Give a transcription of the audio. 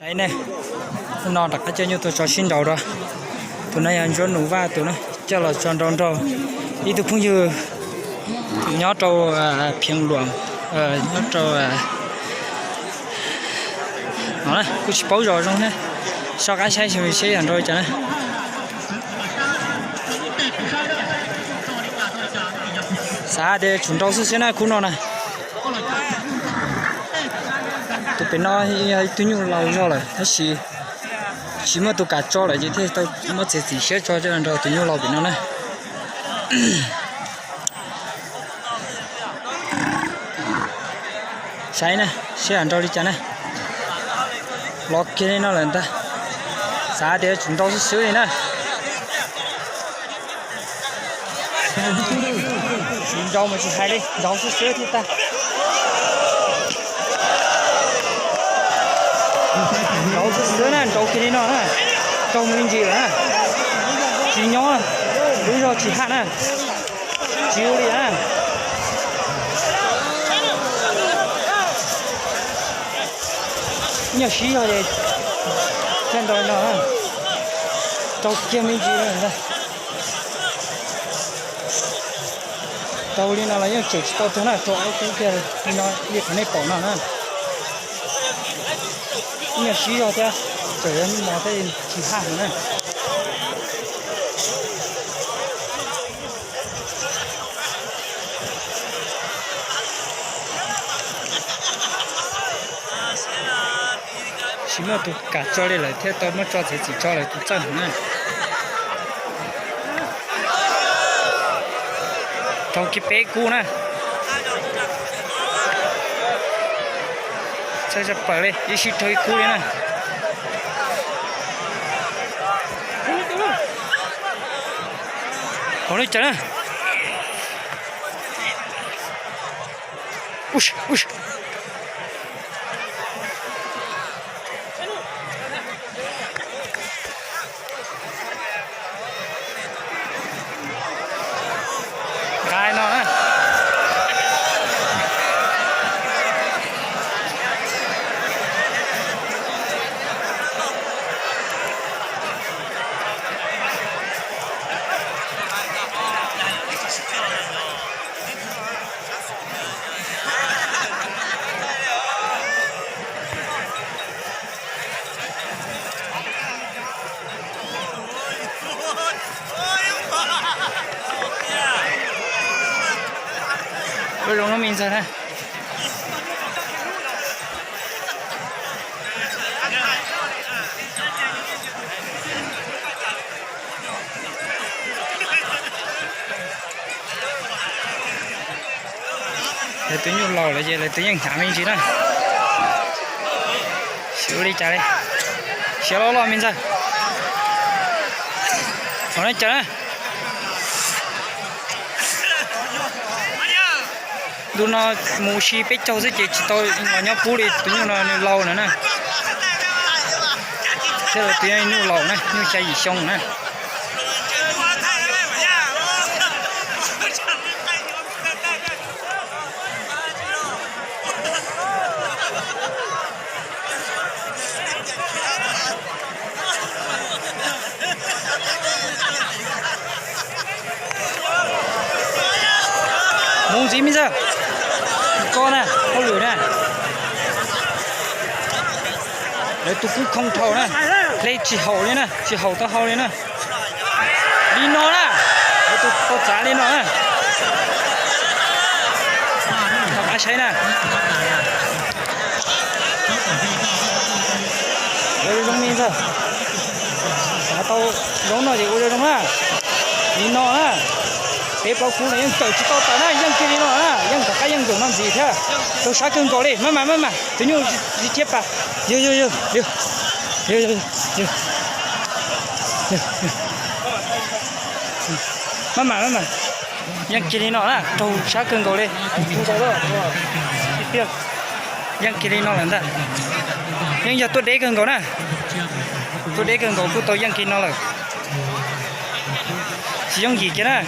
Đấy này, nó đặt cho như tôi cho xin đầu rồi, tụi này ăn cho nụ va tụi nó cho là tròn tròn tròn, đi tụi cũng như nhớ trâu phiền luồng, nhớ trâu nó này, cứ chỉ bảo rồi trong này, sau cái xe thì sẽ ăn rồi chả này. Sao để chúng tôi sẽ này cũng nó này. Tụi bên nó tụi nhung lâu rồi, nó chỉ mà tụi cả cho lại như thế, tao mà chỉ sẽ cho nên rồi tụi nhung lâu bên nó này. Sai này, sẽ ăn rau đi chả này, lót kia nó lên ta, sao để chúng tôi sẽ xử lý này. Rau mà chỉ hay đi, rau sẽ xử thì ta. Rau sữa này, rau kia nó này, rau mình gì nữa, chỉ nhỏ, bây giờ chỉ hạt này, chiếu đi à. Nhiều xí rồi thì trên đồi nó, rau kia mình gì nữa, rau đi nó là những chỉ rau thứ này, rau cái kia nó như thế này bỏ nó nữa. Nhiều xí rồi thế, trời ơi mà thấy chỉ hạt nữa này. Chỉ mà tụi cả cho đi lại thế tôi mới cho thì chỉ cho lại tụi chân nữa. Trong cái bé cũ này. Saya cepat le, isi toy cũ này. Còn đi chả? Ush, ush. Gai nó á. Bây giờ nó mình ra đây. Để tự nhiên lò lại gì lại tự nhiên thả mình gì đó. Xíu đi trả đây. Xíu lo mình ra. Còn đây trả đây. Đu nó mua xí bích châu rất chỉ tôi mà nhóc phú đi tự nhiên là lâu nữa nè, thế là tự nhiên nu lâu này nu chạy gì xong nè. Muốn gì bây giờ? Con nè, con lửa nè. Đấy tôi cũng không thầu nè. Đây chỉ hậu lên nè, chỉ hậu tao hậu lên nè. Đi nó nè. Đấy tôi có trả lên nó nè. Nó bá cháy nè. Đấy giống mình giờ. Tao giống nó thì ôi đúng á. Đi nó nè. Bé bao cú này, tự chỉ tao tao này, kia đi nó nè, cả cái dùng làm gì thế? Tôi sát cưng cổ đi, mà, tự nhiên đi tiếp à? Vô. Mà, kia đi nó nè, tôi sát cưng cổ đi, tôi đó, tiếp, kia đi nó làm ta, giờ tôi để cưng cổ nè, của tôi kia nó rồi. Chỉ dùng gì kia nè.